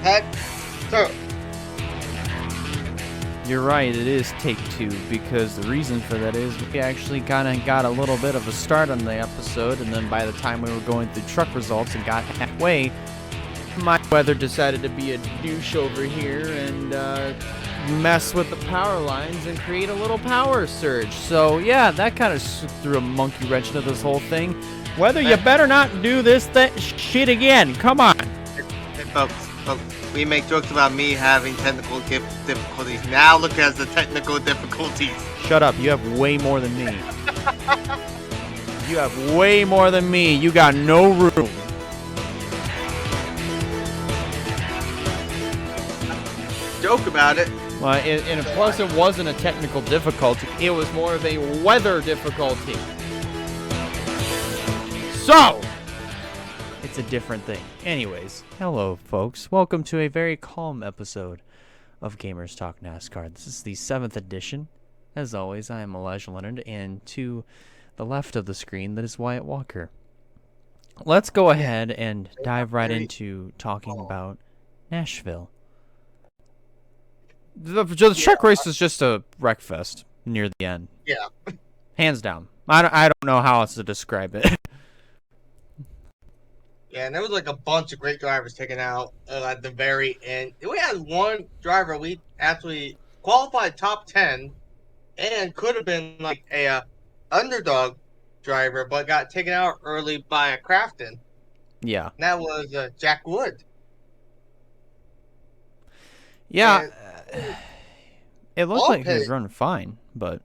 Heck, so You're right, it is take two, because the reason for that is we actually kind of got a little bit of a start on the episode, and then by the time we were going through truck results and got halfway, my weather decided to be a douche over here and mess with the power lines and create a little power surge. So yeah, that kind of threw a monkey wrench into this whole thing. Weather, you better not do this shit again. Come on. hey, folks, we make jokes about me having technical difficulties. Now look at the technical difficulties. Shut up. You have way more than me. You have way more than me. You got no room. Joke about it. Well, and plus it wasn't a technical difficulty. It was more of a weather difficulty. So, it's a different thing. Anyways, hello folks. Welcome to a very calm episode of Gamers Talk NASCAR. This is the 7th edition. As always, I am Elijah Leonard, and to the left of the screen, that is Wyatt Walker. Let's go ahead and dive right into talking about Nashville. The truck race is just a wreck fest near the end. Yeah. Hands down. I don't know how else to describe it. Yeah, and there was like a bunch of great drivers taken out at the very end. We had one driver we actually qualified top 10 and could have been like a underdog driver, but got taken out early by a Crafton. Yeah. And that was Jack Wood. Yeah. It looked like he Petty. was running fine, but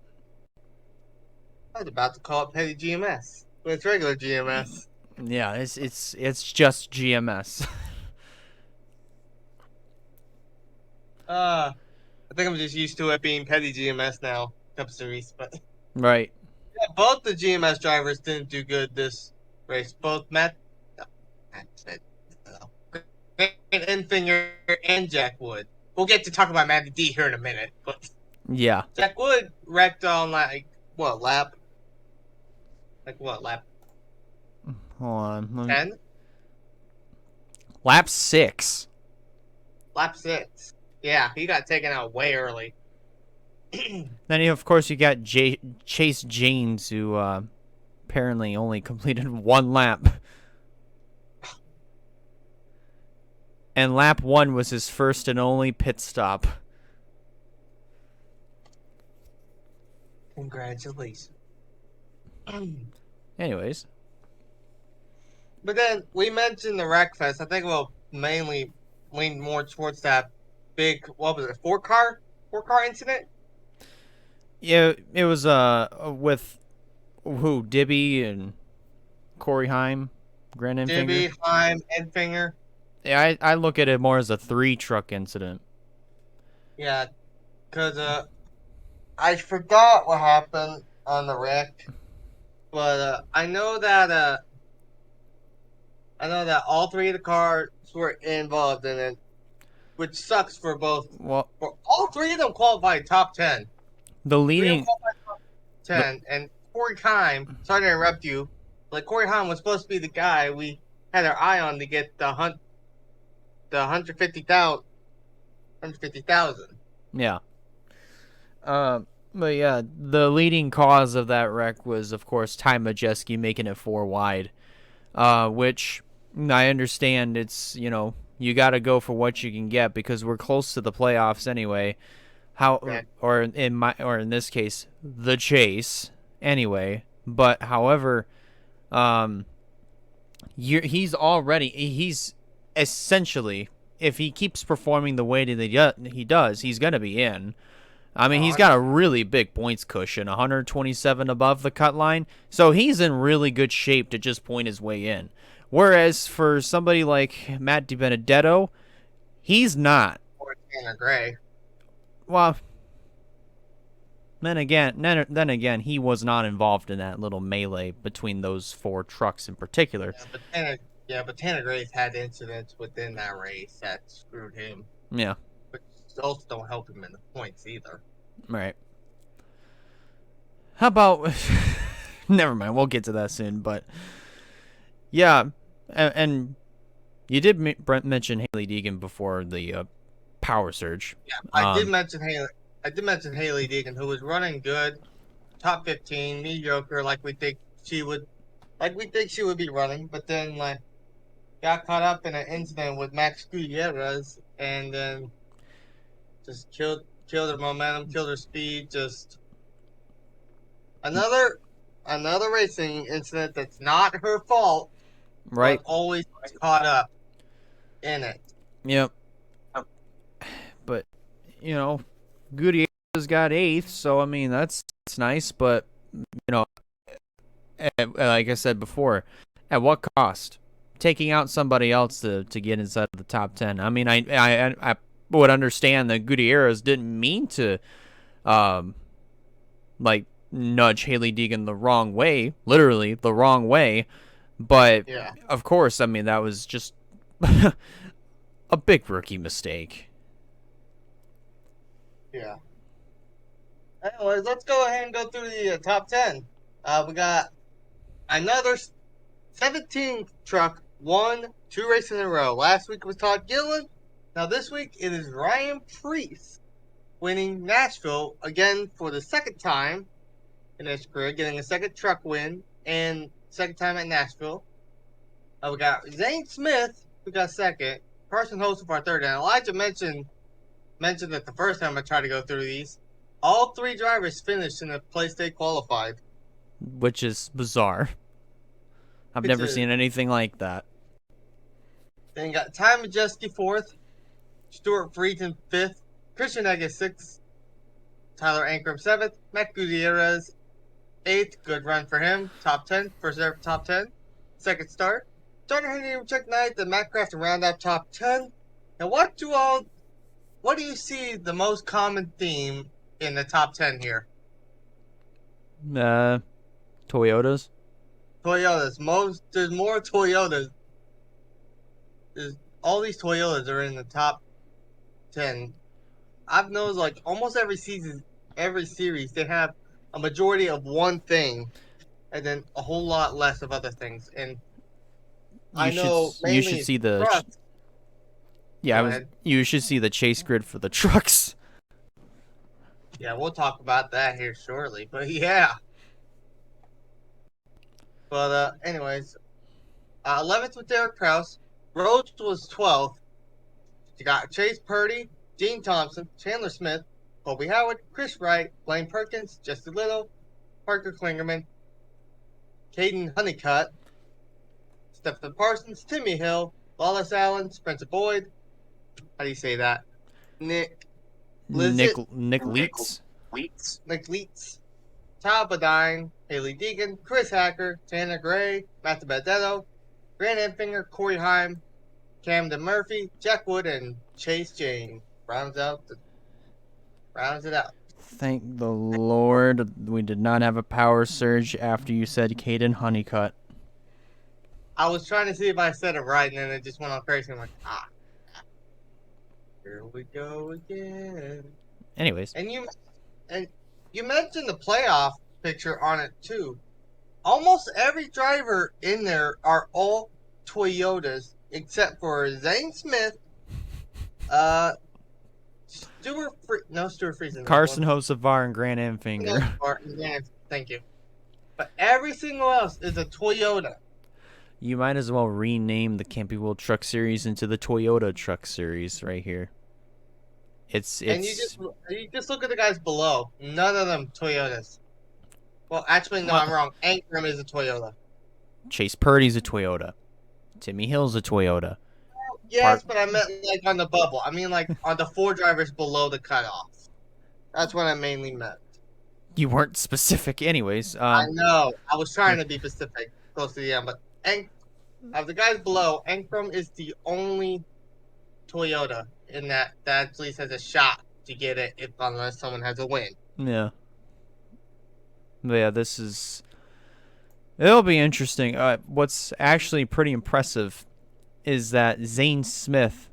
I was about to call it Petty GMS, but it's regular GMS. yeah, it's just GMS. I think I'm just used to it being Petty GMS now, Cup Series, but Right. yeah, both the GMS drivers didn't do good this race. Both Grant Enfinger and Jack Wood. We'll get to talk about Matty D here in a minute, but Yeah. Jack Wood wrecked on lap? Hold on. 10? Lap 6. Lap 6. Yeah, he got taken out way early. Then, of course, you got Chase Janes, who apparently only completed one lap. And lap 1 was his first and only pit stop. Congratulations. Anyways. But then we mentioned the Wreckfest. I think we'll mainly lean more towards that big, what was it, four car incident? Yeah, it was with who? Dibby and Corey Heim, Grant Enfinger. Dibby, Heim, Enfinger. Yeah, I look at it more as a 3-truck incident. Yeah, because I forgot what happened on the wreck, but I know that all three of the cars were involved in it, which sucks for both. Well, for all three of them qualified top 10. the leading Top 10, and Corey Heim. Sorry to interrupt you. Like Corey Heim was supposed to be the guy we had our eye on to get the 150,000. Yeah. But yeah, the leading cause of that wreck was, of course, Ty Majeski making it 4 wide, which I understand. It's, you got to go for what you can get because we're close to the playoffs anyway. Or in this case, the chase anyway. But however, he's essentially, if he keeps performing the way that he does, he's gonna be in. I mean, he's got a really big points cushion, 127 above the cut line, so he's in really good shape to just point his way in. Whereas for somebody like Matt DiBenedetto, he's not. Or Tanner Gray. Well, then again, he was not involved in that little melee between those 4 trucks in particular. But Tanner Gray's had incidents within that race that screwed him. Yeah. Which also don't help him in the points either. Right. How about... Never mind, we'll get to that soon, but... Yeah, and You did mention Haley Deegan before the power surge. Yeah, I did mention Haley. I did mention Haley Deegan, who was running good, top 15, mediocre, like we think she would be running, but then like got caught up in an incident with Max Gutierrez, and then just killed her momentum, killed her speed. Just another another racing incident that's not her fault, Right. but always caught up in it. Yep. But Gutierrez got 8th, so I mean that's nice. But like I said before, at what cost? Taking out somebody else to get inside of the top 10. I mean, I would understand that Gutierrez didn't mean to, like nudge Haley Deegan the wrong way, literally the wrong way. But yeah, of course, I mean that was just a big rookie mistake. Yeah. Anyways, let's go ahead and go through the top 10. We got another 17th truck won 2 races in a row. Last week was Todd Gillen. Now this week it is Ryan Preece winning Nashville again for the second time in his career, getting a second truck win and second time at Nashville. We got Zane Smith, who got second. Carson Hocevar third. And Elijah mentioned it the first time I tried to go through these. All 3 drivers finished in the place they qualified, which is bizarre. I've never seen anything like that. Then you got Ty Majeski 4th, Stuart Friesen 5th, Christian Egges 6th, Tyler Ankrum 7th, Matt Gutierrez 8th, good run for him, top 10, first ever top 10, second start. Jordan Henry check 9th, and Matt Craft round out top 10. Now what do you see the most common theme in the top 10 here? Toyotas. There's more Toyotas. All these Toyotas are in the top 10. I've noticed like almost every series, they have a majority of one thing, and then a whole lot less of other things. And you should see the trucks. You should see the chase grid for the trucks. Yeah, we'll talk about that here shortly. But yeah. But anyways, 11th with Derek Kraus. Rhodes was 12th. You got Chase Purdy, Dean Thompson, Chandler Smith, Colby Howard, Chris Wright, Blaine Perkins, Jesse Little, Parker Klingerman, Caden Honeycutt, Stephen Parsons, Timmy Hill, Lawless Allen, Spencer Boyd. How do you say that? Nick Leitz. Nick Leitz. Tal Badine, Haley Deegan, Chris Hacker, Tanner Gray, Matthew Badetto, Grant Enfinger, Corey Heim, Camden Murphy, Jack Wood, and Chase Jane. Rounds it out. Thank the Lord we did not have a power surge after you said Caden Honeycutt. I was trying to see if I said it right, and then it just went on crazy. I'm like, here we go again. Anyways. And you mentioned the playoff picture on it, too. Almost every driver in there are all Toyotas, except for Zane Smith, Stuart Friesen. Carson Hocevar and Grant Enfinger. Thank you. But every single else is a Toyota. You might as well rename the Camping World Truck Series into the Toyota Truck Series right here. It's and you just look at the guys below. None of them Toyotas. Well, actually, no, I'm wrong. Ankrum is a Toyota. Chase Purdy's a Toyota. Timmy Hill's a Toyota. Yes, but I meant like on the bubble. I mean like on the 4 drivers below the cutoff. That's what I mainly meant. You weren't specific anyways. I know. I was trying to be specific close to the end, but of the guys below, Ankrum is the only Toyota in that at least has a shot to get it unless someone has a win. Yeah. But yeah, it'll be interesting. What's actually pretty impressive is that Zane Smith,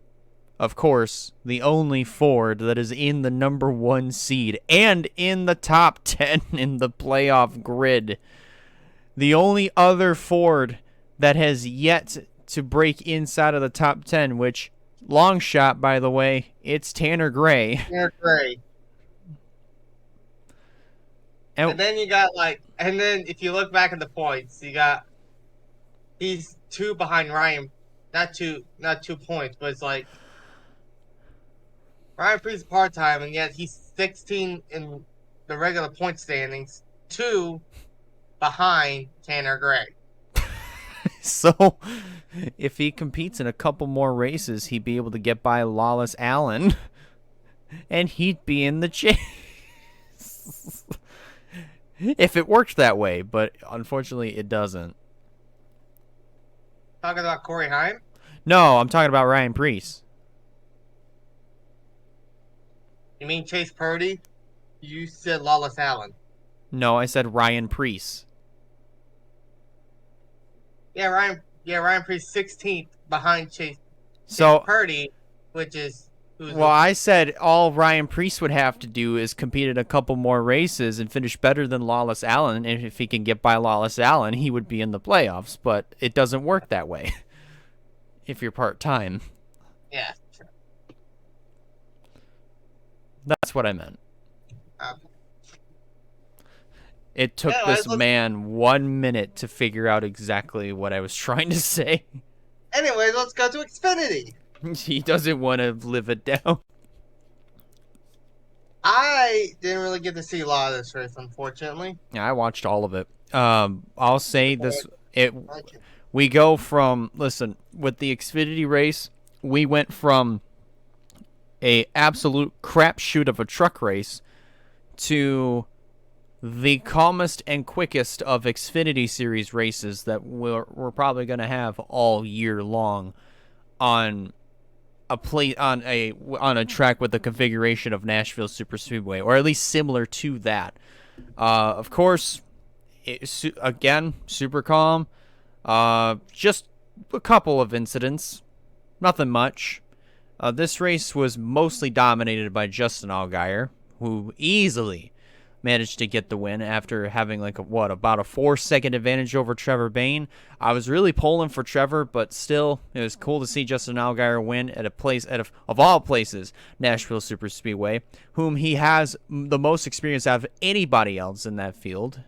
of course, the only Ford that is in the number 1 seed and in the top 10 in the playoff grid. The only other Ford that has yet to break inside of the top 10, which, long shot, by the way, it's Tanner Gray. Tanner Gray. And then you got and then if you look back at the points, he's 2 behind Ryan. Not 2 points, but it's like Ryan Preece part-time, and yet he's 16 in the regular point standings, 2 behind Tanner Gray. So, if he competes in a couple more races, he'd be able to get by Lawless Allen, and he'd be in the chase. If it worked that way, but unfortunately it doesn't. Talking about Corey Heim? No, I'm talking about Ryan Preece. You mean Chase Purdy? You said Lawless Allen. No, I said Ryan Preece. Yeah, Ryan Preece 16th behind Chase Purdy, which is I said all Ryan Preece would have to do is compete in a couple more races and finish better than Lawless Allen, and if he can get by Lawless Allen, he would be in the playoffs, but it doesn't work that way if you're part-time. Yeah, sure. That's what I meant. It took this man 1 minute to figure out exactly what I was trying to say. Anyway, let's go to Xfinity. He doesn't want to live it down. I didn't really get to see a lot of this race, unfortunately. Yeah, I watched all of it. I'll say this: we go from with the Xfinity race, we went from a absolute crapshoot of a truck race to the calmest and quickest of Xfinity Series races that we're probably going to have all year long on a track with the configuration of Nashville Superspeedway, or at least similar to that. Of course, again, super calm. Just a couple of incidents, nothing much. This race was mostly dominated by Justin Allgaier, who easily managed to get the win after having about a 4-second advantage over Trevor Bayne. I was really pulling for Trevor, but still, it was cool to see Justin Allgaier win at a place of all places, Nashville Superspeedway, whom he has the most experience out of anybody else in that field.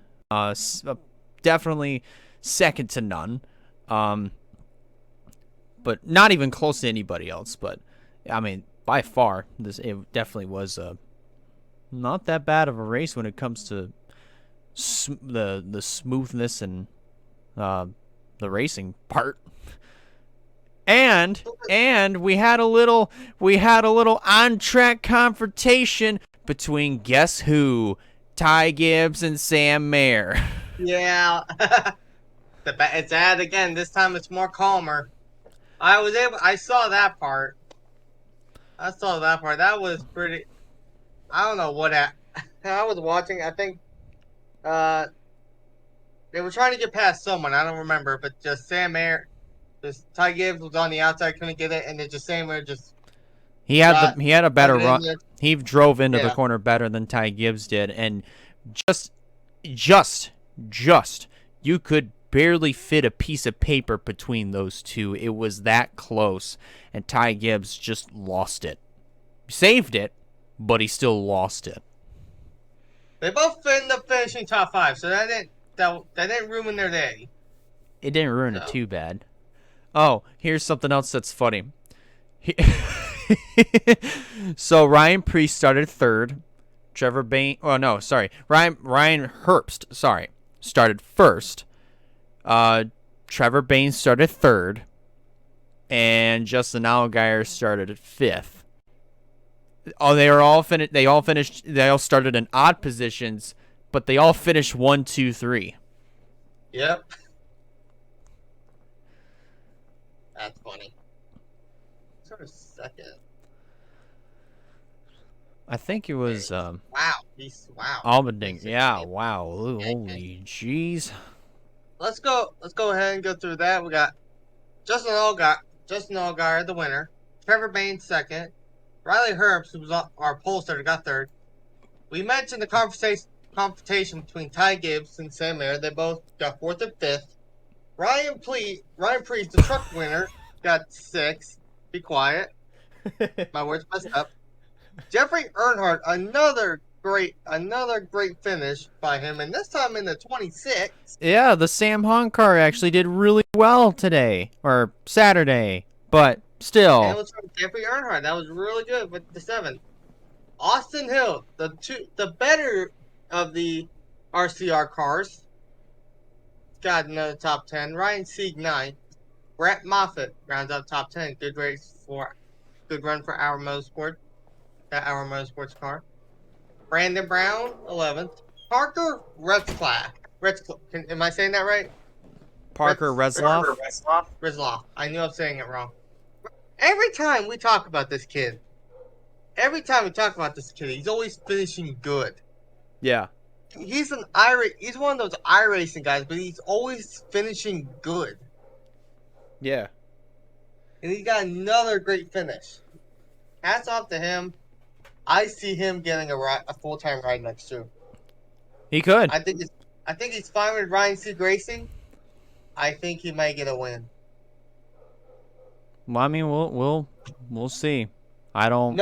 Definitely second to none, but not even close to anybody else. But I mean, by far, it definitely was not that bad of a race when it comes to the smoothness and the racing part. And we had a little on-track confrontation between guess who? Ty Gibbs and Sam Mayer. Yeah. It's ad again. This time it's more calmer. I saw that part. That was pretty. I don't know what I was watching. I think they were trying to get past someone. I don't remember, but just Sam Mayer, just Ty Gibbs was on the outside, couldn't get it, and then just Sam Mayer just. He had a better run. He drove into the corner better than Ty Gibbs did, and just you could barely fit a piece of paper between those two. It was that close, and Ty Gibbs just lost it. Saved it, but he still lost it. They both ended up finishing top 5, so that didn't ruin their day. It didn't ruin it too bad. Oh, here's something else that's funny. So Ryan Preece started third. Trevor Bayne. Oh no, sorry. Ryan Herbst. Sorry, started first. Trevor Bayne started third, and Justin Allgaier started fifth. Oh, they all finished. They all started in odd positions, but they all finished 1, 2, 3. Yep. That's funny. Sort of second. I think it was wow. Albending. Yeah, wow. Ooh, holy jeez. Let's go ahead and go through that. We got Justin Allgaier, the winner. Trevor Bayne second. Riley Herbst, who was our pole starter, got third. We mentioned the confrontation between Ty Gibbs and Sam Mayer. They both got fourth and fifth. Ryan Priest, the truck winner, got 6. Be quiet. My words messed up. Jeffrey Earnhardt, another great finish by him, and this time in the 26. Yeah, the Sam Hunt car actually did really well today, or Saturday, but And it still. was from Jeffrey Earnhardt. That was really good with the 7. Austin Hill, the better of the RCR cars, got another top 10. Ryan Sieg 9. Brett Moffitt rounds out top 10. Good run for Our Motorsport. That Our Motorsports car. Brandon Brown, 11th. Parker Retzlaff. Am I saying that right? Parker Resloff? Rizloff. I knew I was saying it wrong. Every time we talk about this kid, he's always finishing good. Yeah. He's one of those iRacing guys, but he's always finishing good. Yeah. And he got another great finish. Hats off to him. I see him getting a full-time ride next year. He could. I think he's fine with Ryan Sieg Racing. I think he might get a win. Well, I mean, we'll see. I don't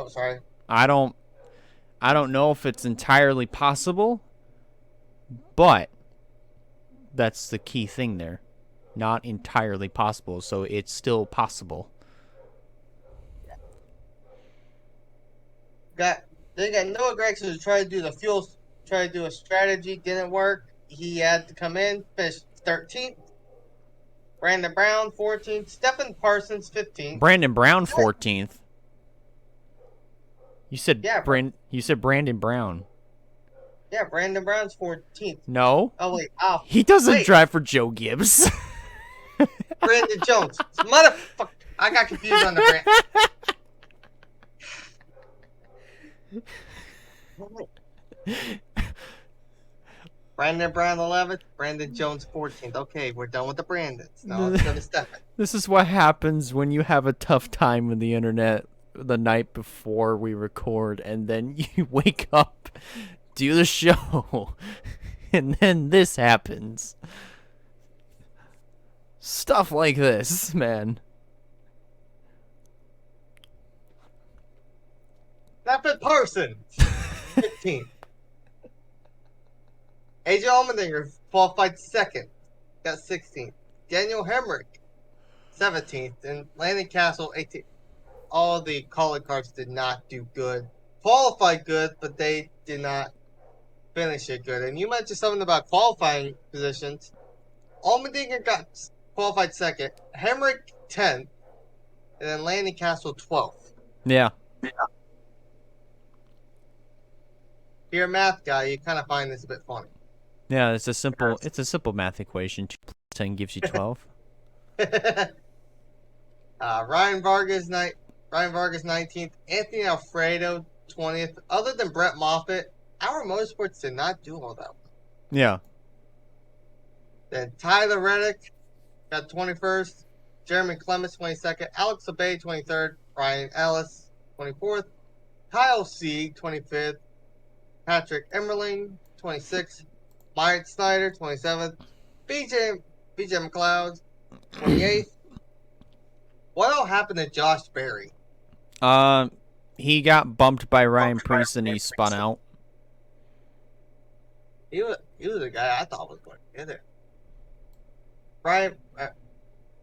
sorry. I don't know if it's entirely possible, but that's the key thing there. Not entirely possible, so it's still possible. They got Noah Gragson to try to do a strategy, didn't work. He had to come in, finish 13th. Brandon Brown, 14th. Stephen Parsons, 15th. Brandon Brown, 14th. You said Yeah, You said Brandon Brown. Yeah, Brandon Brown's 14th. No. Oh wait, he doesn't drive for Joe Gibbs. Brandon Jones, motherfucker! I got confused on the brand. Brandon Brown 11th, Brandon Jones 14th. Okay, we're done with the Brandons. Now let's go to Stefan. This is what happens when you have a tough time with the internet the night before we record, and then you wake up, do the show, and then this happens. Stuff like this, man. Stephen Parsons, 15th. AJ Allmendinger qualified second, got 16th. Daniel Hemrick, 17th, and Landon Castle, 18th. All the calling cards did not do good. Qualified good, but they did not finish it good. And you mentioned something about qualifying positions. Allmendinger got qualified second, Hemrick 10th, and then Landon Castle 12th. Yeah. If you're a math guy, you kind of find this a bit funny. Yeah, it's a simple math equation. 2 plus 10 gives you 12. Ryan Vargas 19th, Anthony Alfredo 20th. Other than Brett Moffitt, Our Motorsports did not do all that well. Yeah. Then Tyler Reddick got 21st, Jeremy Clements 22nd, Alex Abay 23rd, Ryan Ellis 24th, Kyle Sieg 25th, Patrick Emmerling 26th, Myatt Snyder 27th, BJ McLeod 28th. What all happened to Josh Berry? He got bumped by Ryan Priest and he spun out. He was a guy I thought was going to get it.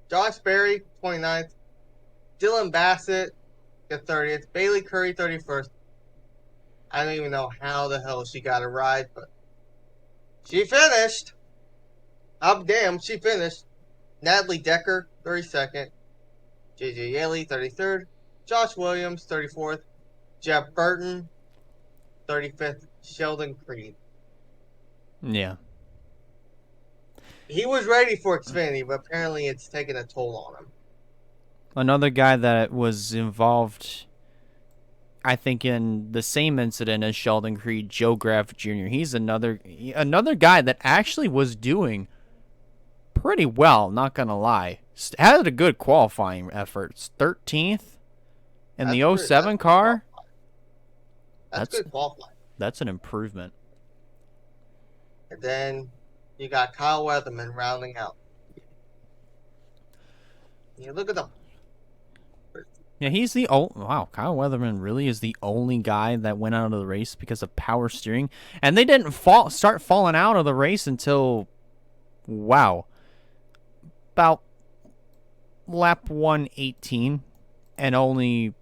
Josh Berry 29th, Dylan Bassett got 30th, Bailey Curry 31st. I don't even know how the hell she got a ride, but she finished. I'm damn, she finished. Natalie Decker, 32nd. JJ Yaley, 33rd. Josh Williams, 34th. Jeff Burton, 35th. Sheldon Creed. Yeah. He was ready for Xfinity, but apparently it's taken a toll on him. Another guy that was involved, I think, in the same incident as Sheldon Creed, Joe Graff Jr. He's another guy that actually was doing pretty well, not going to lie. Had a good qualifying effort. 13th in the 07 car. That's good qualifying. That's an improvement. And then You got Kyle Weatherman rounding out. You look at the. Yeah, he's the wow. Kyle Weatherman really is the only guy that went out of the race because of power steering, and they didn't start falling out of the race until wow, about lap 118, and only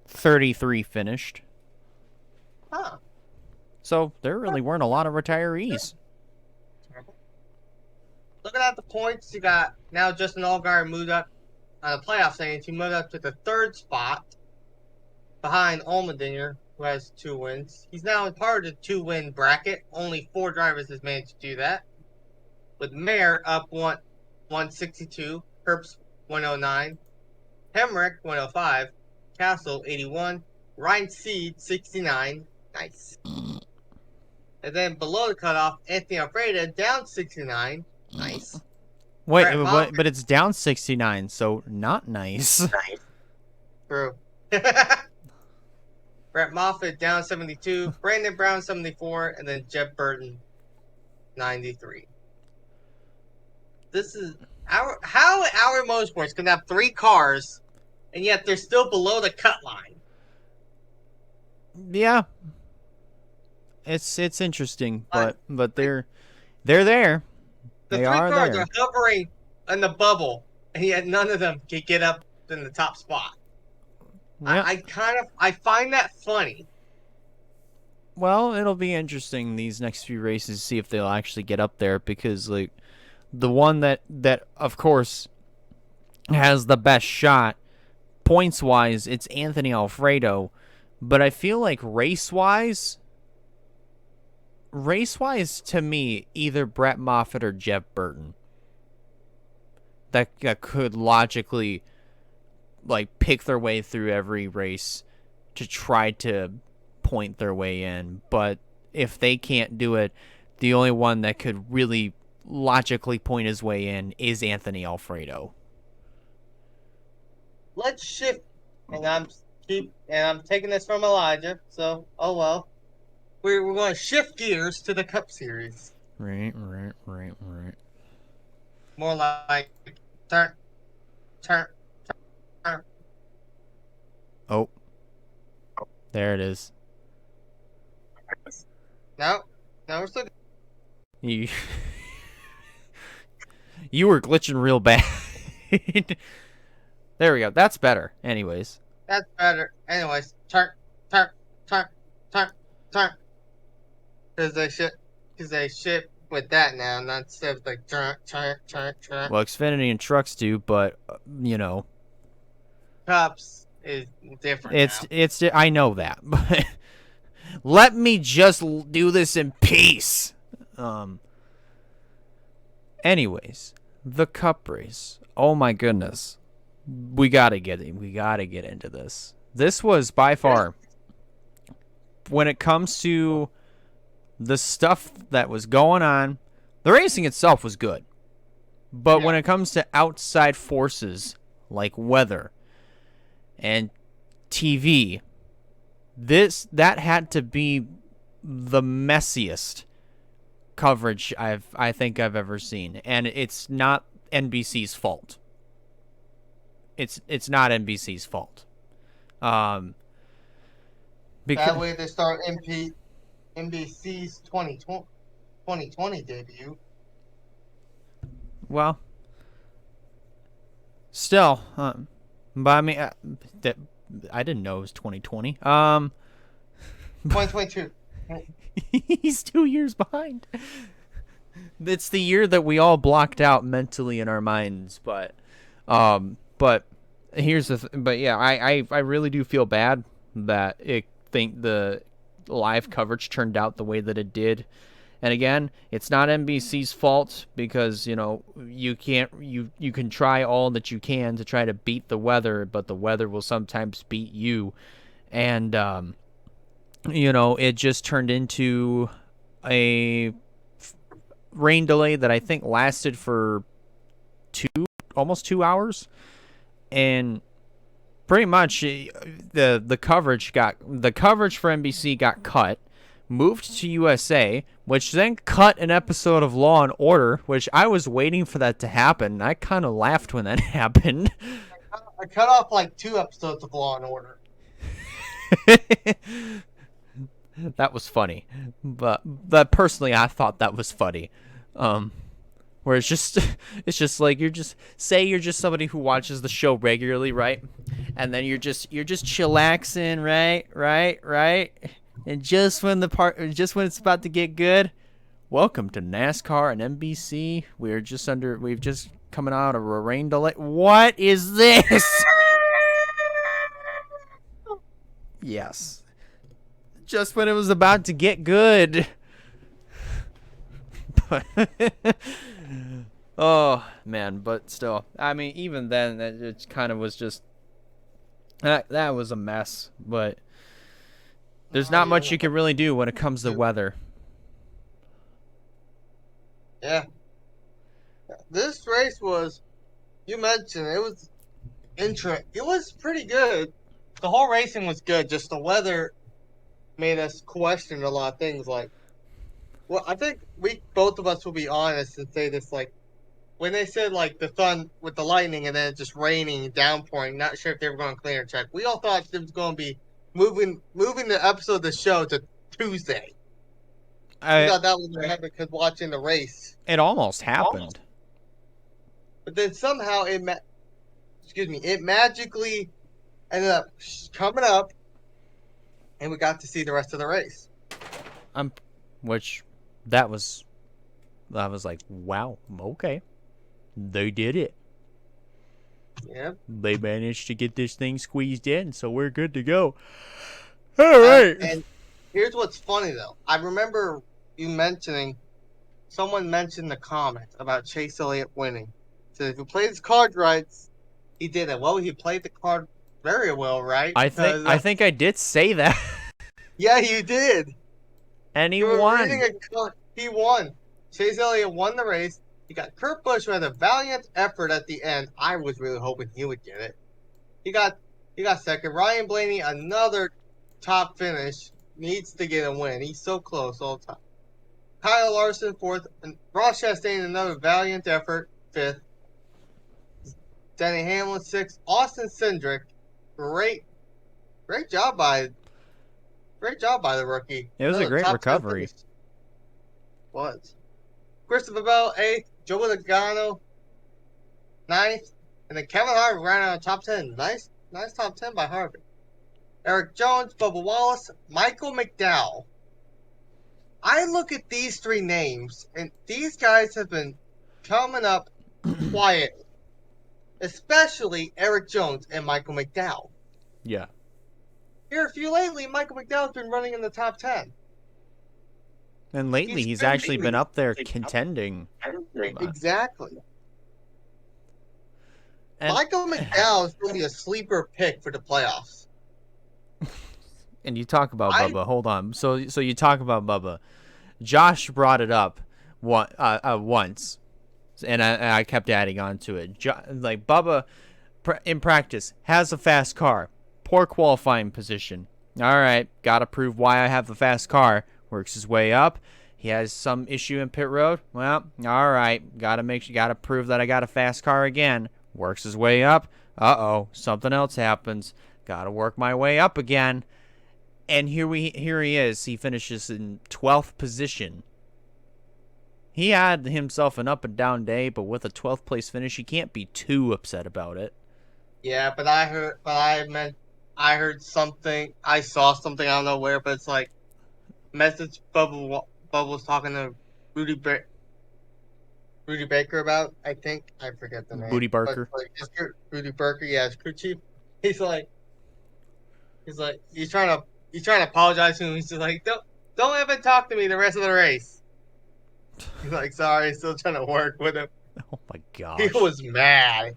33 finished. Huh. So there really weren't a lot of retirees. Looking at the points, you got now Justin Allgaier moved up on the playoff standings. He moved up to the 3rd spot behind Allmendinger, who has 2 wins. He's now part of the 2-win bracket. Only 4 drivers has managed to do that. With Mayer up 162, Herbst 109, Hemrick 105, Castle 81, Ryan Seed 69. Nice. And then below the cutoff, Anthony Alfredo down 69. Nice. Wait, but it's down 69, so not nice. Nice. True. Brett Moffitt down 72, Brandon Brown 74, and then Jeb Burton 93. This is how our motorsports can have 3 cars, and yet they're still below the cut line. Yeah, it's interesting, but they're there. The they 3 are cars there. are hovering in the bubble, and yet none of them can get up in the top spot. Yeah. I find that funny. Well, it'll be interesting these next few races to see if they'll actually get up there, because like the one that of course has the best shot points wise, it's Anthony Alfredo, but I feel like race wise to me, either Brett Moffitt or Jeff Burton that could logically like pick their way through every race to try to point their way in. But if they can't do it, the only one that could really logically point his way in is Anthony Alfredo. Let's shift, and I'm taking this from Elijah, so oh well. We're going to shift gears to the Cup Series. Right. More like turn. Oh, there it is. No, we're still. You were glitching real bad. There we go. That's better. Anyways. That's better. Anyways, turn. Because they ship with that now, not instead of like turn. Well, Xfinity and trucks do, but you know, Cups is different. It's I know that, but let me just do this in peace. Anyways, the Cup race. Oh my goodness, we gotta get into this. This was by far, when it comes to the stuff that was going on, the racing itself was good. But when it comes to outside forces like weather and TV, that had to be the messiest coverage I think I've ever seen. And it's not NBC's fault. It's not NBC's fault. That way they start NBC's 2020 debut. Well, still, but I mean, that I didn't know it was 2020. 2022. He's 2 years behind. It's the year that we all blocked out mentally in our minds, but here's the but yeah, I really do feel bad that the live coverage turned out the way that it did. And again, it's not NBC's fault, because you know you can try all that you can to try to beat the weather, but the weather will sometimes beat you. And you know, it just turned into a rain delay that I think lasted for almost 2 hours, and pretty much the coverage for NBC got cut, moved to USA, which then cut an episode of Law and Order, which I was waiting for that to happen. I kind of laughed when that happened. I cut off like 2 episodes of Law and Order. That was funny, but personally, I thought that was funny. Where it's just like you're just somebody who watches the show regularly, right? And then you're just chillaxing, right? And just when it's about to get good, welcome to NASCAR and NBC. We've just coming out of a rain delay. What is this? Yes. Just when it was about to get good. But oh man, but still, I mean, even then, it kind of was just that was a mess. But there's not much you can really do when it comes to weather. Yeah, this race was, you mentioned it was it was pretty good. The whole racing was good. Just the weather made us question a lot of things. Like, well, I think both of us will be honest and say this. Like, when they said like the sun with the lightning and then just raining and downpouring, not sure if they were going to clear check. We all thought it was going to be moving the episode of the show to Tuesday. We thought that was going to happen because watching the race. It almost happened. But then somehow it magically ended up coming up, and we got to see the rest of the race. Which that was like, wow, okay, they did it. Yeah, they managed to get this thing squeezed in, so we're good to go. All right. And here's what's funny though. I remember someone mentioned the comment about Chase Elliott winning. So if he played his cards right, he did it. Well, he played the card very well, right? I think I did say that. Yeah, you did. And he won. He won. Chase Elliott won the race. You got Kurt Busch, who had a valiant effort at the end. I was really hoping he would get it. He got second. Ryan Blaney, another top finish, needs to get a win. He's so close all the time. Kyle Larson, fourth. And Ross Chastain, another valiant effort, fifth. Denny Hamlin, sixth. Austin Cindric, great job by the rookie. It was a great recovery. Was. Christopher Bell, 8th. Joe Logano, 9th. And then Kevin Harvick ran out of top 10. Nice top 10 by Harvick. Eric Jones, Bubba Wallace, Michael McDowell. I look at these 3 names, and these guys have been coming up quietly. Especially Eric Jones and Michael McDowell. Yeah. Here a few lately, Michael McDowell's been running in the top 10. And lately, he's actually been up there contending. Exactly. And Michael McDowell is going to be a sleeper pick for the playoffs. And you talk about Bubba. Hold on. So you talk about Bubba. Josh brought it up once, and I kept adding on to it. Like, Bubba, in practice, has a fast car. Poor qualifying position. All right, got to prove why I have the fast car. Works his way up. He has some issue in pit road. Well, all right, got to prove that I got a fast car again. Works his way up. Uh-oh, something else happens. Got to work my way up again. And here he is. He finishes in 12th position. He had himself an up and down day, but with a 12th place finish, he can't be too upset about it. Yeah, but I heard something. I saw something, I don't know where, but it's like message Bubba was talking to Rudy Baker about. I think I forget the name. Rudy Barker. Rudy Barker, yeah, his crew chief. He's trying to apologize to him. He's just like, don't even talk to me the rest of the race. He's like, sorry, still trying to work with him. Oh my gosh. He was mad.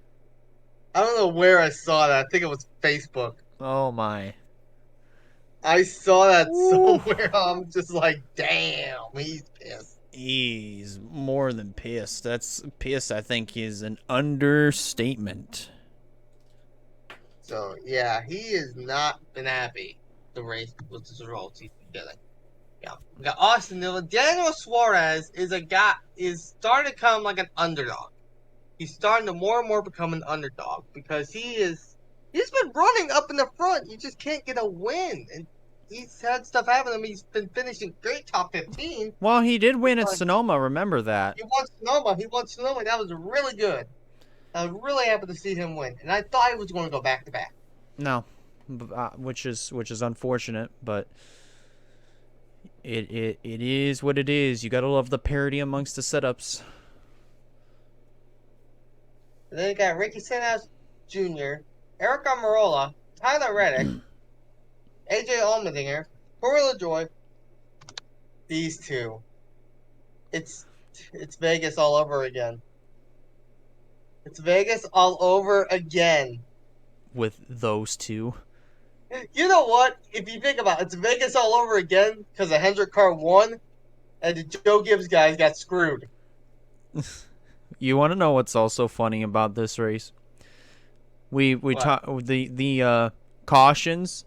I don't know where I saw that. I think it was Facebook. Oh my. I saw that somewhere. I'm just like, damn, he's pissed. He's more than pissed. Pissed, I think, is an understatement. So, yeah, he has not been happy the race with the results he's been getting. Yeah, we got Austin Dillon. Daniel Suarez is starting to come like an underdog. He's starting to more and more become an underdog because he's been running up in the front. You just can't get a win, and he's had stuff happen to him. He's been finishing great top 15. Well, he did win at Sonoma. Remember that? He won Sonoma. He won Sonoma. That was really good. I was really happy to see him win, and I thought he was going to go back to back. No, which is unfortunate, but it is what it is. You gotta love the parity amongst the setups. And then you got Ricky Stenhouse Jr., Eric Almirola, Tyler Reddick, AJ Allmendinger, Corey LaJoy. These two. It's Vegas all over again. It's Vegas all over again. With those two. You know what? If you think about it, it's Vegas all over again because the Hendrick car won and the Joe Gibbs guys got screwed. You want to know what's also funny about this race? We talk the cautions.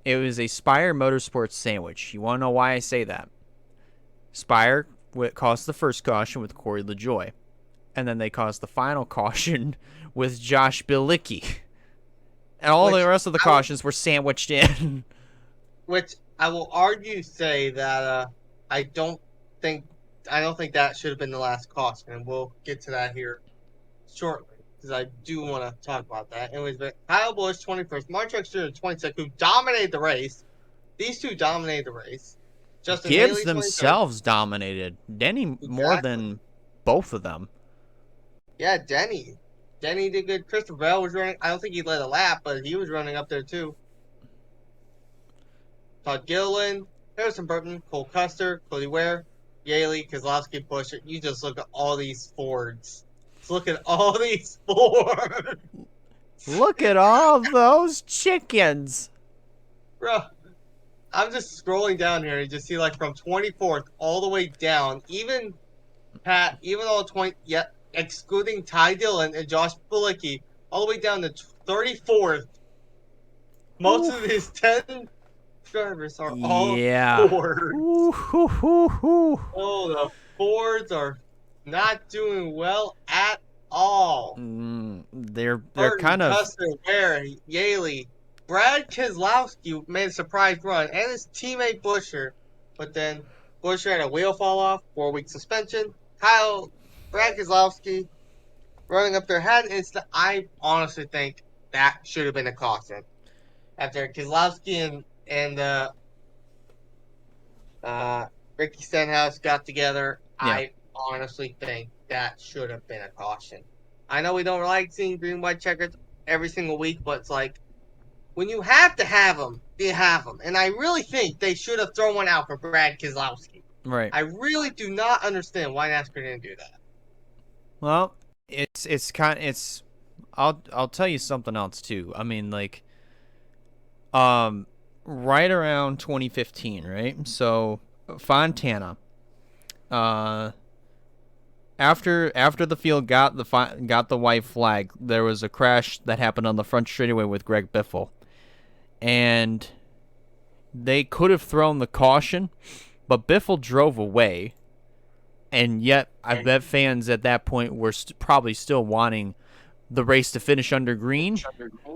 It was a Spire Motorsports sandwich. You want to know why I say that? Spire caused the first caution with Corey LaJoy, and then they caused the final caution with Josh Bilicki. And all the rest of the cautions were sandwiched in. Which I will say that I don't think that should have been the last caution, and we'll get to that here shortly because I do want to talk about that. Anyways, but Kyle Busch 21st, Mark Truex Jr. 22nd, who dominated the race. These two dominated the race. Justin Gibbs Haley, themselves dominated. Denny more than both of them. Yeah, Denny did good. Christopher Bell was running. I don't think he led a lap, but he was running up there too. Todd Gilliland, Harrison Burton, Cole Custer, Cody Ware, Yaley, Keselowski, Busch. You just look at all these Fords. Just look at all these Fords. Look at all those chickens. Bro, I'm just scrolling down here and you just see like from 24th all the way down, even all 20, excluding Ty Dillon and Josh Bilicki, all the way down to 34th. Most of these 10 drivers are all Fords. Oh, the Fords are not doing well at all. They're Burton, kind of Custer, Ware, Yaley, Brad Keselowski made a surprise run, and his teammate Buescher, but then Buescher had a wheel fall off, 4-week suspension. Brad Keselowski running up their head. I honestly think that should have been a caution. After Keselowski and Ricky Stenhouse got together, I honestly think that should have been a caution. I know we don't like seeing green white checkers every single week, but it's like when you have to have them, you have them. And I really think they should have thrown one out for Brad Keselowski. right. I really do not understand why NASCAR didn't do that. Well, I'll tell you something else too. I mean, like, right around 2015, right? So Fontana, after the field got the white flag, there was a crash that happened on the front straightaway with Greg Biffle, and they could have thrown the caution, but Biffle drove away, and yet I bet fans at that point were probably still wanting the race to finish under green,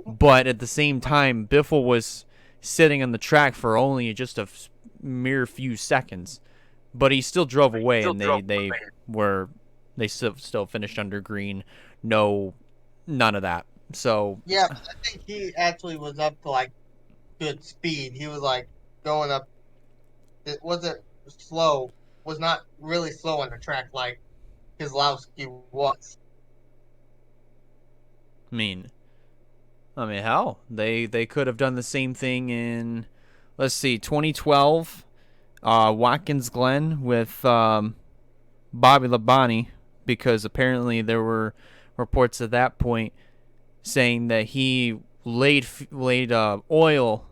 but at the same time, Biffle was sitting on the track for only just a mere few seconds, but he still drove away, and they still finished under green. None of that. So yeah, I think he actually was up to like good speed. He was like going up. It wasn't slow. Was not really slow on the track like Keselowski was. I mean, hell, they could have done the same thing in, let's see, 2012, Watkins Glen with Bobby Labonte, because apparently there were reports at that point saying that he laid oil,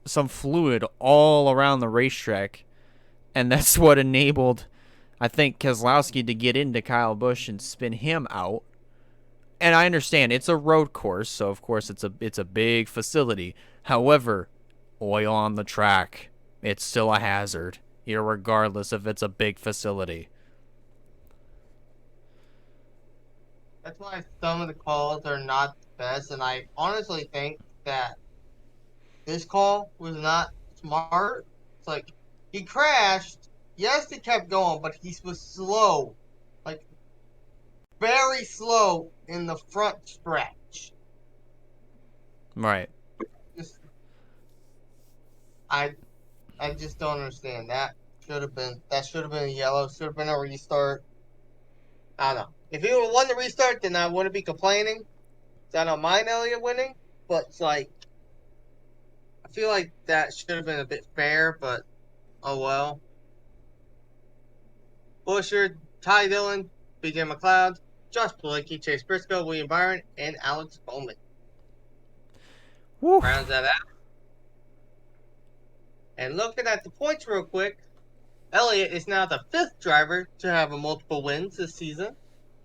some fluid all around the racetrack, and that's what enabled, I think, Keselowski to get into Kyle Busch and spin him out. And I understand it's a road course, so of course it's a big facility. However, oil on the track, it's still a hazard, regardless if it's a big facility. That's why some of the calls are not the best, and I honestly think that this call was not smart. It's like he crashed. Yes, he kept going, but he was slow, like very slow in the front stretch. Right. Just, I I just don't understand that. Should have been a yellow. Should have been a restart. I don't know. If he would have won the restart, then I wouldn't be complaining. So I don't mind Elliott winning, but it's like I feel like that should have been a bit fair. But oh well. Busher, Ty Dillon, B.J. McLeod, Josh Pilecki, Chase Briscoe, William Byron, and Alex Bowman. Woo. Rounds that out. And looking at the points real quick, Elliott is now the 5th driver to have a multiple wins this season.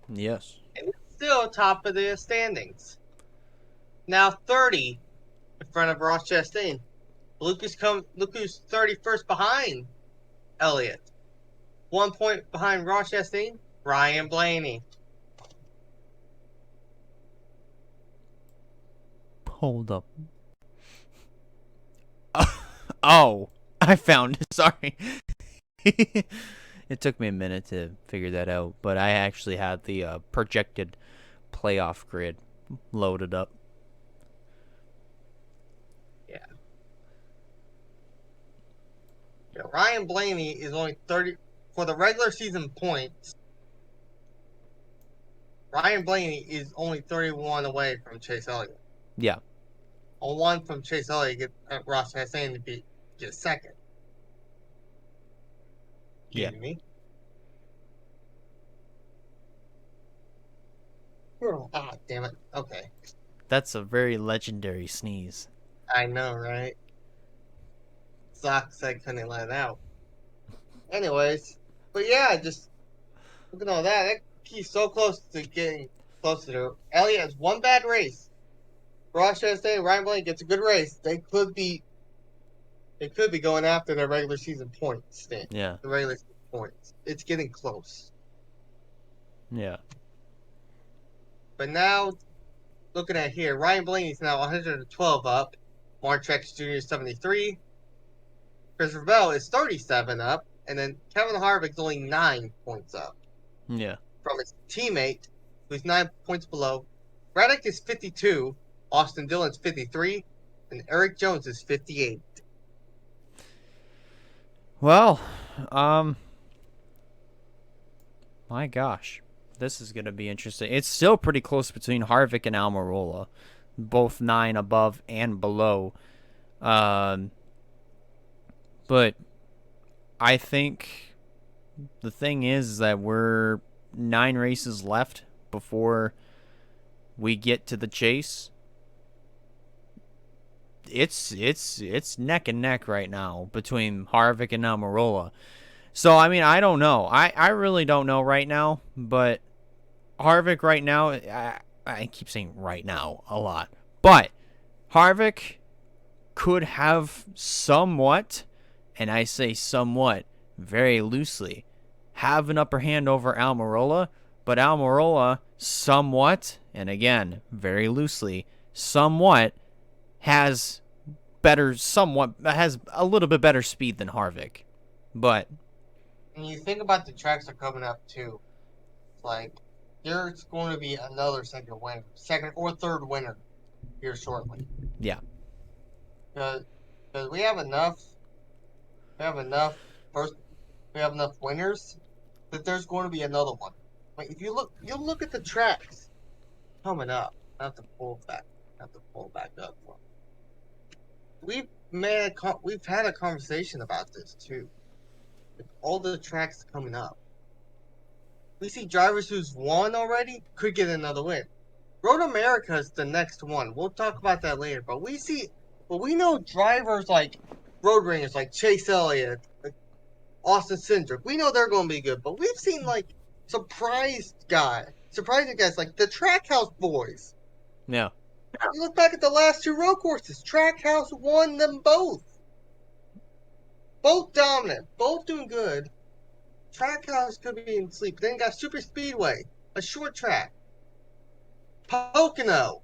Yes. And he's still top of the standings. Now 30 in front of Ross Chastain. Lucas 31st behind Elliott. 1 point behind Ross Chastain, Ryan Blaney. Hold up. Oh, I found it. Sorry. It took me a minute to figure that out, but I actually had the projected playoff grid loaded up. Yeah. Ryan Blaney is only 30 for the regular season points. Ryan Blaney is only 31 away from Chase Elliott. Yeah. On 1 from Chase Elliott, get Ross Chastain to get second. Yeah. Kidding me? Ah, damn it. Okay. That's a very legendary sneeze. I know, right? Sucks I couldn't let it out. Anyways, but yeah, just look at all that. He's so close to getting closer to Elliott has 1 bad race. Ross Chastain, Ryan Blaney gets a good race. They could be going after their regular season points. Yeah. The regular season points. It's getting close. Yeah. But now, looking at here, Ryan Blaney's now 112 up. Mark Truex Jr. is 73. Christopher Bell is 37 up. And then Kevin Harvick's only 9 points up. Yeah. From his teammate, who's 9 points below. Reddick is 52. Austin Dillon's 53. And Eric Jones is 58. Well, my gosh. This is going to be interesting. It's still pretty close between Harvick and Almirola. Both 9 above and below. But I think the thing is that we're 9 races left before we get to the chase. It's neck and neck right now between Harvick and Almirola. So, I mean, I don't know. I really don't know right now, but Harvick right now, I keep saying right now a lot, but Harvick could have somewhat, and I say somewhat very loosely, have an upper hand over Almirola, but Almirola somewhat, and again, very loosely, somewhat has a little bit better speed than Harvick. But And you think about the tracks that are coming up too. It's like there's going to be another second or third winner here shortly. yeah. Because we have enough winners that there's going to be another one. Like if you look at the tracks coming up. I have to pull back up. We've had a conversation about this too. With all the tracks coming up. We see drivers who's won already could get another win. Road America is the next one. We'll talk about that later. But we know drivers like road ringers like Chase Elliott, like Austin Cindric. We know they're going to be good. But we've seen like surprising guys like the Trackhouse boys. Yeah. You look back at the last 2 road courses. Trackhouse won them both. Both dominant, both doing good. Trackhouse could be in sleep. Then you got Super Speedway, a short track. Pocono,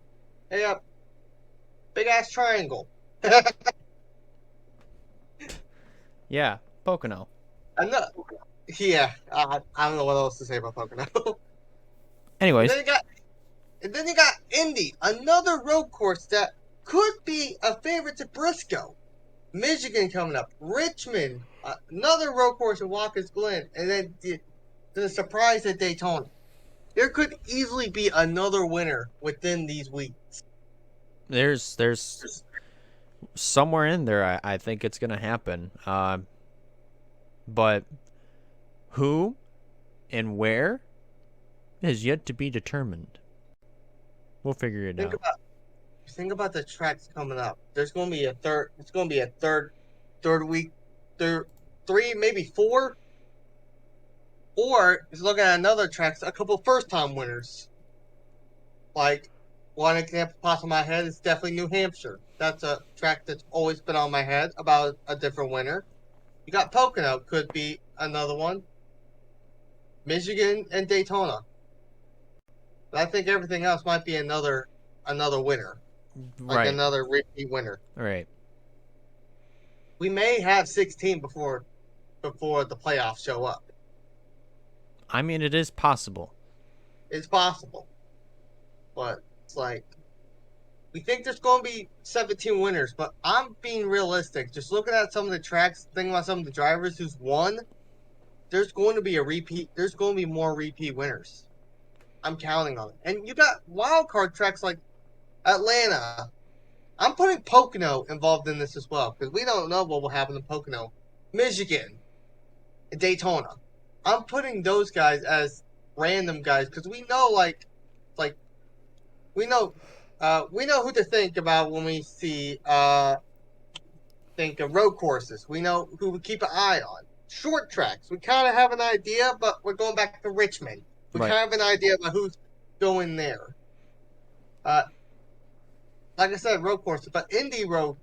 a big ass triangle. Yeah, Pocono. Another, yeah, I don't know what else to say about Pocono. and Anyways, then you got, and then you got Indy, another road course that could be a favorite to Briscoe. Michigan coming up, Richmond, another road course in Watkins Glen, and then the surprise at Daytona. There could easily be another winner within these weeks. there's somewhere in there I think it's gonna happen. But who and where is yet to be determined. We'll figure it Think out. about think about the tracks coming up. There's going to be a third. It's going to be a third week, three, maybe four. Or is looking at another tracks. A couple first time winners. Like one example pops in my head is definitely New Hampshire. That's a track that's always been on my head about a different winner. You got Pocono, could be another one. Michigan and Daytona. But I think everything else might be another winner, like Right. another repeat winner. Right. We may have 16 before the playoffs show up. I mean, it is possible. It's possible, but it's like we think there's going to be 17 winners. But I'm being realistic. Just looking at some of the tracks, thinking about some of the drivers who's won. There's going to be a repeat. There's going to be more repeat winners. I'm counting on it. And you got wild card tracks like Atlanta. I'm putting Pocono involved in this as well because we don't know what will happen in Pocono, Michigan, and Daytona. I'm putting those guys as random guys because we know, like we know, we know who to think about when we see think of road courses. We know who we keep an eye on. Short tracks, we kind of have an idea, but we're going back to Richmond. We Right. kind of have an idea about who's going there. Uh, like I said, road courses, but Indy road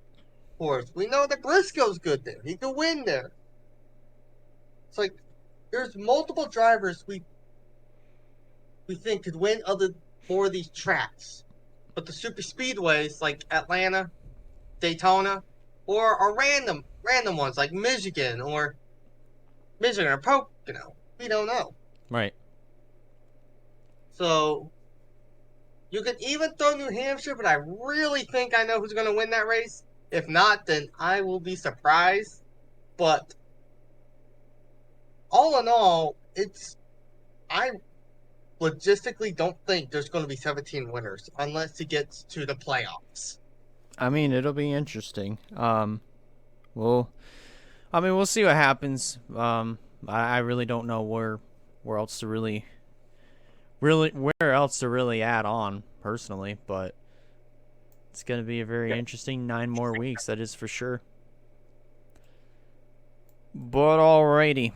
course, we know that Briscoe's good there. He can win there. It's like there's multiple drivers we think could win more of these tracks. But the super speedways like Atlanta, Daytona, or are random ones like Michigan or Pocono. We don't know. Right. So you can even throw New Hampshire, but I really think I know who's going to win that race. If not, then I will be surprised. But all in all, I logistically don't think there's going to be 17 winners unless it gets to the playoffs. I mean, it'll be interesting. We'll see what happens. I really don't know where else to really where else to really add on personally, but it's going to be a very interesting 9 more weeks, that is for sure. But alrighty.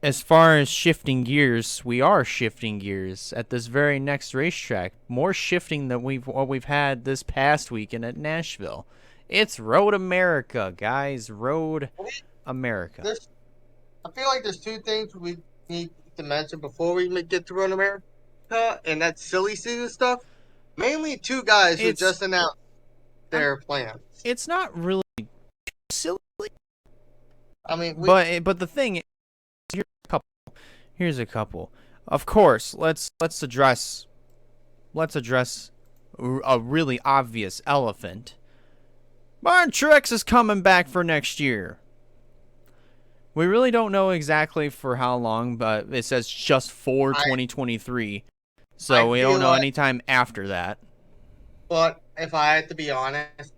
As far as shifting gears, we are shifting gears at this very next racetrack. More shifting than what we've had this past weekend at Nashville. It's Road America, guys. Road America. I feel like there's two things we need to mention before we get to Road America, and that's silly season stuff. Mainly two guys who just announced their plans. It's not really silly. I mean, but the thing is, here's a couple. Of course, let's address a really obvious elephant. Martin Truex is coming back for next year. We really don't know exactly for how long, but it says just for 2023. So we don't know anytime after that. But if I had to be honest,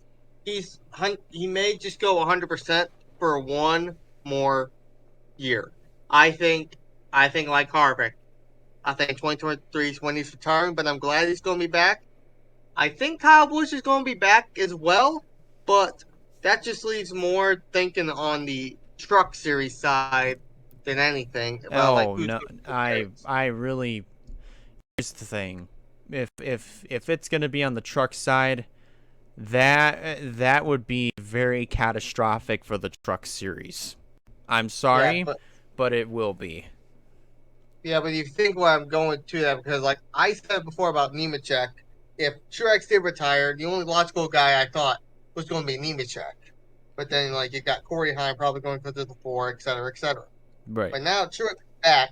he may just go 100% for one more year. I think like Harvick. I think 2023 is when he's retiring, but I'm glad he's going to be back. I think Kyle Busch is going to be back as well, but that just leaves more thinking on the truck series side than anything. Well, no, I really. Here's the thing, if it's going to be on the truck side, that would be very catastrophic for the truck series. I'm sorry, but it will be. Yeah, but you think what I'm going to that because, like I said before about Nemechek, if Truex did retire, the only logical guy I thought was going to be Nemechek. But then, like, you got Corey Heim probably going for the 4, et cetera, et cetera. Right. But now Truex is back.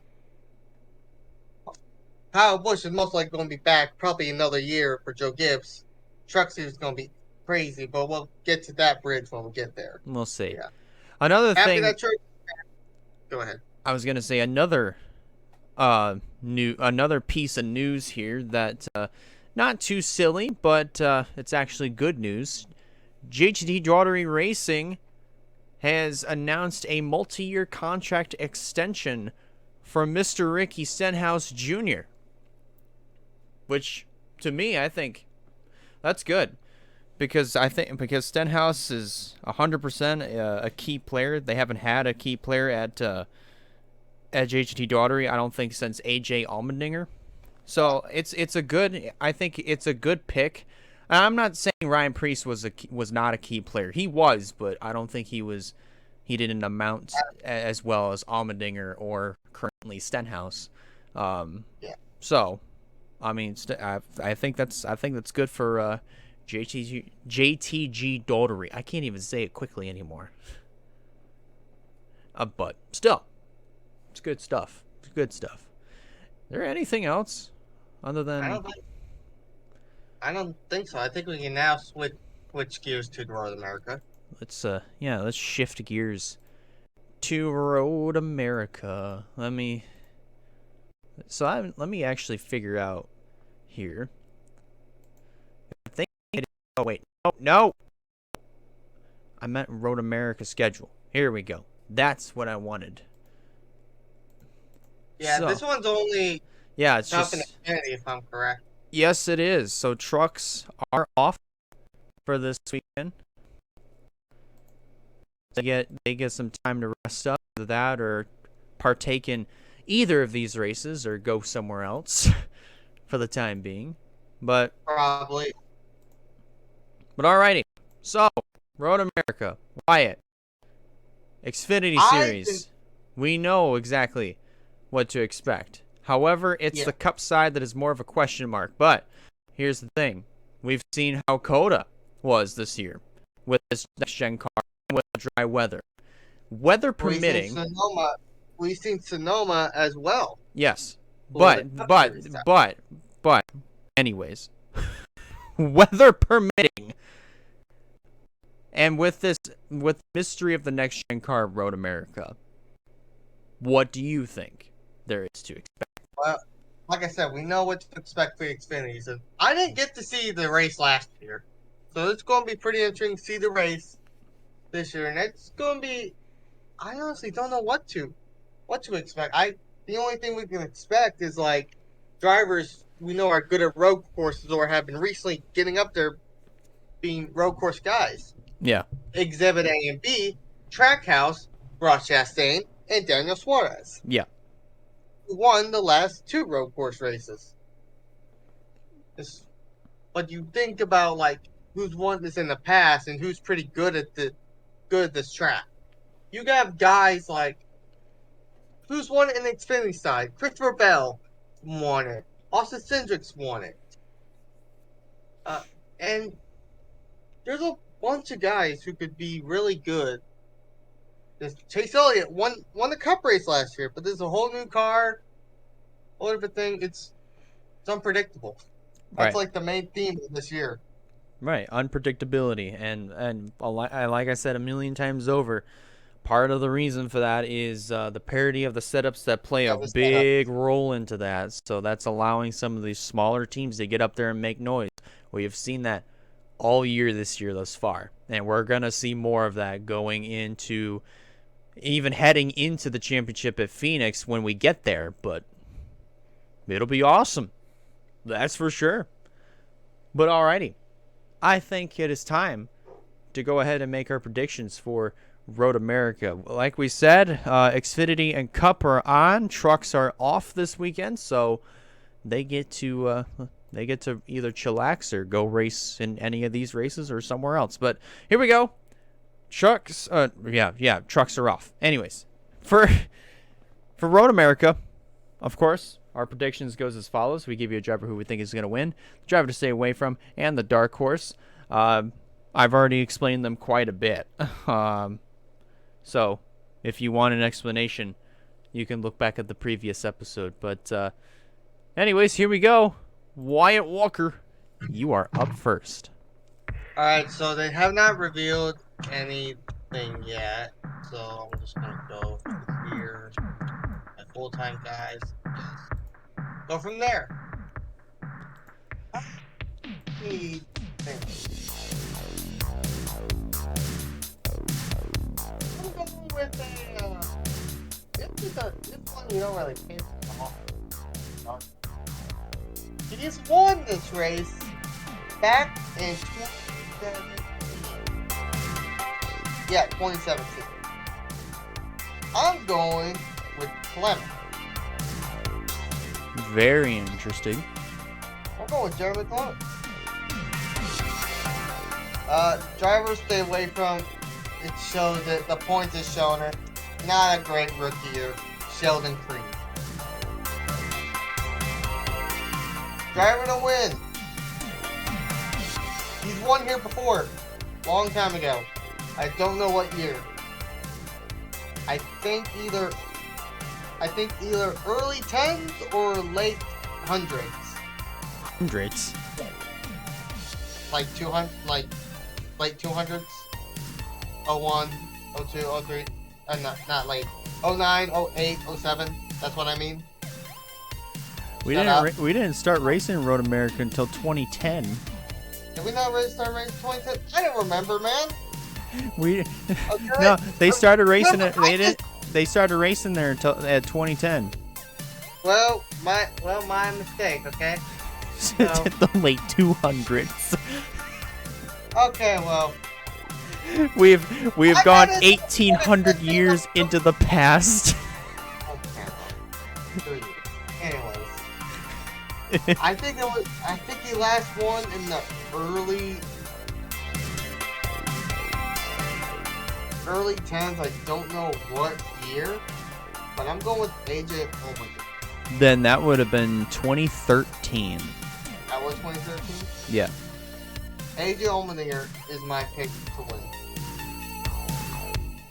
Kyle Busch is most likely going to be back probably another year for Joe Gibbs. Truck series is going to be crazy, but we'll get to that bridge when we get there. We'll see. Yeah. Another Happy thing. that Truex. Go ahead. I was gonna say another another piece of news here that not too silly, but it's actually good news. JT Daugherty Racing has announced a multi-year contract extension for Mr. Ricky Stenhouse Jr., which to me I think that's good because Stenhouse is 100% a key player. They haven't had a key player at JT Daugherty, I don't think, since AJ Allmendinger. So I think it's a good pick. I'm not saying Ryan Preece was not a key player. He was, but I don't think he didn't amount as well as Allmendinger or currently Stenhouse. Yeah. So, I mean, I think that's good for JTG Daugherty. I can't even say it quickly anymore. But still, it's good stuff. It's good stuff. Is there anything else other than? I don't think so. I think we can now switch gears to Road America. Let's shift gears to Road America. Let me actually figure out here. I think oh wait. No. I meant Road America schedule. Here we go. That's what I wanted. Yeah, this one's only it's tough just in Xfinity, if I'm correct. Yes, it is. So trucks are off for this weekend. They get some time to rest up to that, or partake in either of these races, or go somewhere else for the time being. But probably. But alrighty. So Road America, Wyatt, Xfinity Series. We know exactly what to expect. However, it's the Cup side that is more of a question mark. But here's the thing. We've seen how Coda was this year with this next-gen car with dry weather. Weather permitting. We've seen Sonoma as well. Yes. But anyways, weather permitting. And with mystery of the next-gen car of Road America, what do you think there is to expect? Well, like I said, we know what to expect for the Xfinity. So I didn't get to see the race last year, so it's going to be pretty interesting to see the race this year, and it's going to be. I honestly don't know what to expect. The only thing we can expect is like drivers we know are good at road courses or have been recently getting up there, being road course guys. Yeah. Exhibit A and B, Trackhouse, Ross Chastain, and Daniel Suarez. Yeah. Won the last 2 road course races. But you think about like who's won this in the past and who's pretty good at this track. You got guys like who's won it in the Xfinity side. Christopher Bell won it. Austin Cindric's won it. And there's a bunch of guys who could be really good. Chase Elliott won the Cup race last year, but there's a whole new car, whole different thing. It's unpredictable. That's like the main theme of this year. Right, unpredictability, and like I said a million times over, part of the reason for that is the parity of the setups that play a big role into that. So that's allowing some of these smaller teams to get up there and make noise. We have seen that all year this year thus far, and we're gonna see more of that going into. Even heading into the championship at Phoenix when we get there, but it'll be awesome. That's for sure. But alrighty. I think it is time to go ahead and make our predictions for Road America. Like we said, Xfinity and Cup are on. Trucks are off this weekend, so they get to either chillax or go race in any of these races or somewhere else. But here we go. trucks. Yeah, trucks are off. Anyways, for Road America, of course, our predictions goes as follows. We give you a driver who we think is going to win, the driver to stay away from, and the dark horse. I've already explained them quite a bit. So if you want an explanation, you can look back at the previous episode. But anyways, here we go. Wyatt Walker, you are up first. All right, so they have not revealed anything yet, so I'm just gonna go here. My full-time guys, yes. Go from there. Need things. I'm going with this one you don't really pay for. He just won this race back in 2017. Yeah, 2017. I'm going with Clement. Very interesting. I'm going with Jeremy Clement. Drivers stay away from. It shows that the points is showing it. Not a great rookie year. Sheldon Creed. Driver to win. He's won here before. Long time ago. I don't know what year. I think either early 10s or late hundreds. Hundreds? Like 200, like late 200s. 01, 02, 03. Not late. 09, 08, 07. That's what I mean. We didn't start racing Road America until 2010. Did we not start racing 2010? I don't remember, man. We Okay. no, they started racing it. They didn't. They started racing there until at 2010. Well, my mistake. Okay. It's at the late 200s. Okay, well. We've gone 1,800 years into the past. Okay. Anyways, I think he last won in the early 10s. I don't know what year, but I'm going with AJ Allmendinger. Then that would have been 2013. That was 2013? Yeah. AJ Allmendinger is my pick to win.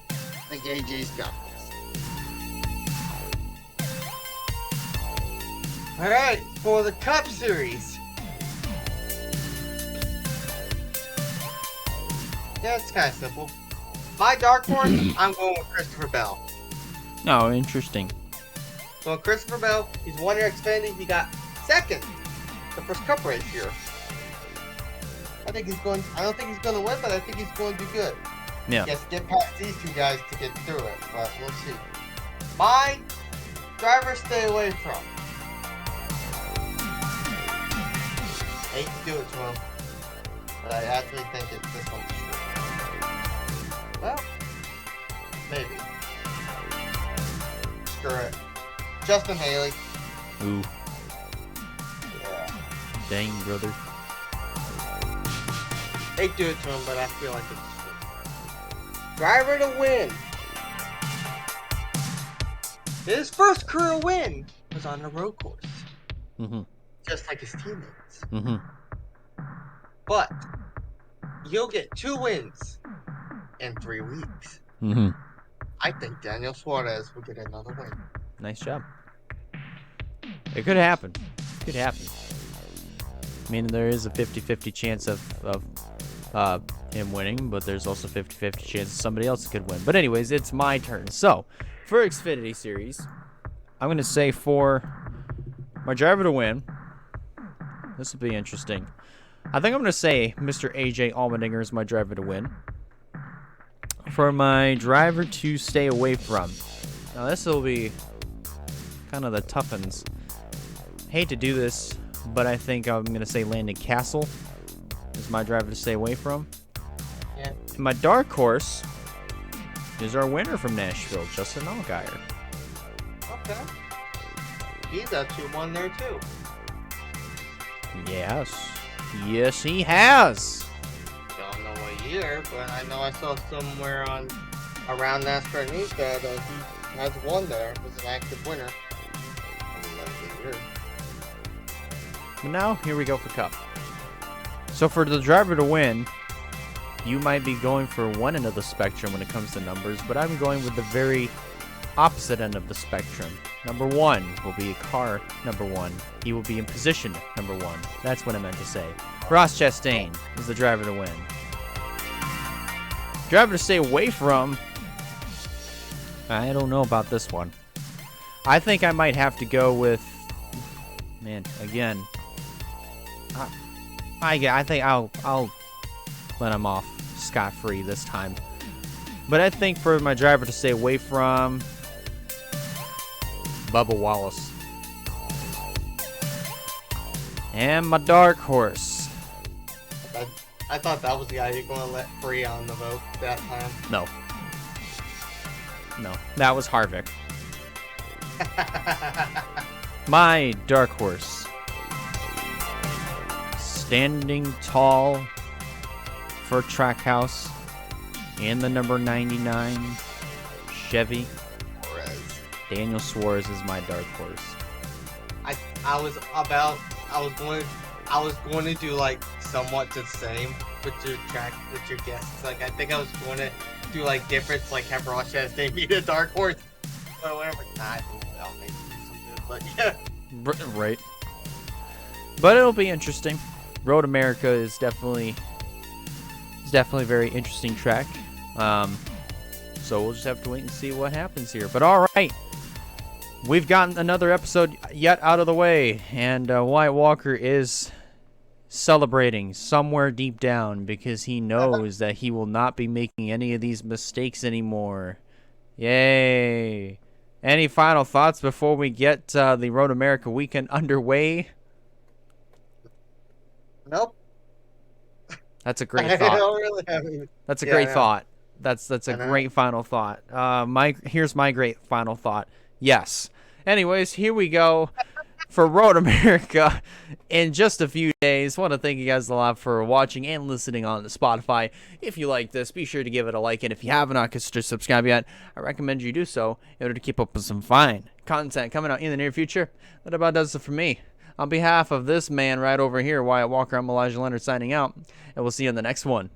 I think AJ's got this. Alright, for the Cup Series. Yeah, it's kind of simple. My dark horse, I'm going with Christopher Bell. Oh, interesting. So Christopher Bell, he's 1 year Xfinity. He got second the first Cup race here. I don't think he's going to win, but I think he's going to do good. Yeah. Yes, get past these two guys to get through it, but we'll see. My driver stay away from. Hate to do it to him, but I actually think this one's true. Well, maybe. Screw it. Justin Haley. Ooh. Yeah. Dang, brother. Hate to do it to him, but I feel like it's true. Driver to win. His first career win was on a road course. Mm-hmm. Just like his teammates. Mm-hmm. But he'll get 2 wins in 3 weeks. Mm-hmm. I think Daniel Suarez will get another win. Nice job. It could happen. Could happen. I mean, there is a 50-50 chance of him winning, but there's also 50-50 chance somebody else could win. But anyways, it's my turn. So, for Xfinity Series, I'm going to say for my driver to win, this will be interesting. I think I'm going to say Mr. AJ Allmendinger is my driver to win. For my driver to stay away from, now this will be kind of the tough ones. Hate to do this, but I think I'm going to say Landon Castle is my driver to stay away from. Yeah. And my dark horse is our winner from Nashville, Justin Allgaier. Okay. He's up to 1 there too. Yes. Yes, he has. Don't know what year, but I know I saw somewhere on around NASCAR News that he has won there, was an active winner. Now, here we go for Cup. So for the driver to win, you might be going for one end of the spectrum when it comes to numbers, but I'm going with the very opposite end of the spectrum. Number 1 will be a car number 1. He will be in position number 1. That's what I meant to say. Ross Chastain is the driver to win. Driver to stay away from, I don't know about this one. I think I might have to go with, man, again, I think I'll let him off scot-free this time. But I think for my driver to stay away from, Bubba Wallace. And my dark horse. I thought that was the guy you're going to let free on the vote that time. No, that was Harvick. My dark horse. Standing tall for Trackhouse and the number 99 Chevy. Daniel Suarez is my dark horse. I was going to do like somewhat the same with your guests. Like I think I was going to do like difference, like have Ross Chastain be the dark horse. But whatever, I'll make something. But yeah, right. But it'll be interesting. Road America is definitely a very interesting track. So we'll just have to wait and see what happens here. But all right. We've gotten another episode yet out of the way, and Wyatt Walker is celebrating somewhere deep down because he knows that he will not be making any of these mistakes anymore. Yay! Any final thoughts before we get the Road America weekend underway? Nope. That's a great thought. I don't really have any. That's a great thought. That's a great final thought. Here's my great final thought. Yes. Anyways, here we go for Road America in just a few days. Want to thank you guys a lot for watching and listening on Spotify. If you like this, be sure to give it a like. And if you have not considered subscribe yet, I recommend you do so in order to keep up with some fine content coming out in the near future. That about does it for me. On behalf of this man right over here, Wyatt Walker, I'm Elijah Leonard signing out. And we'll see you in the next one.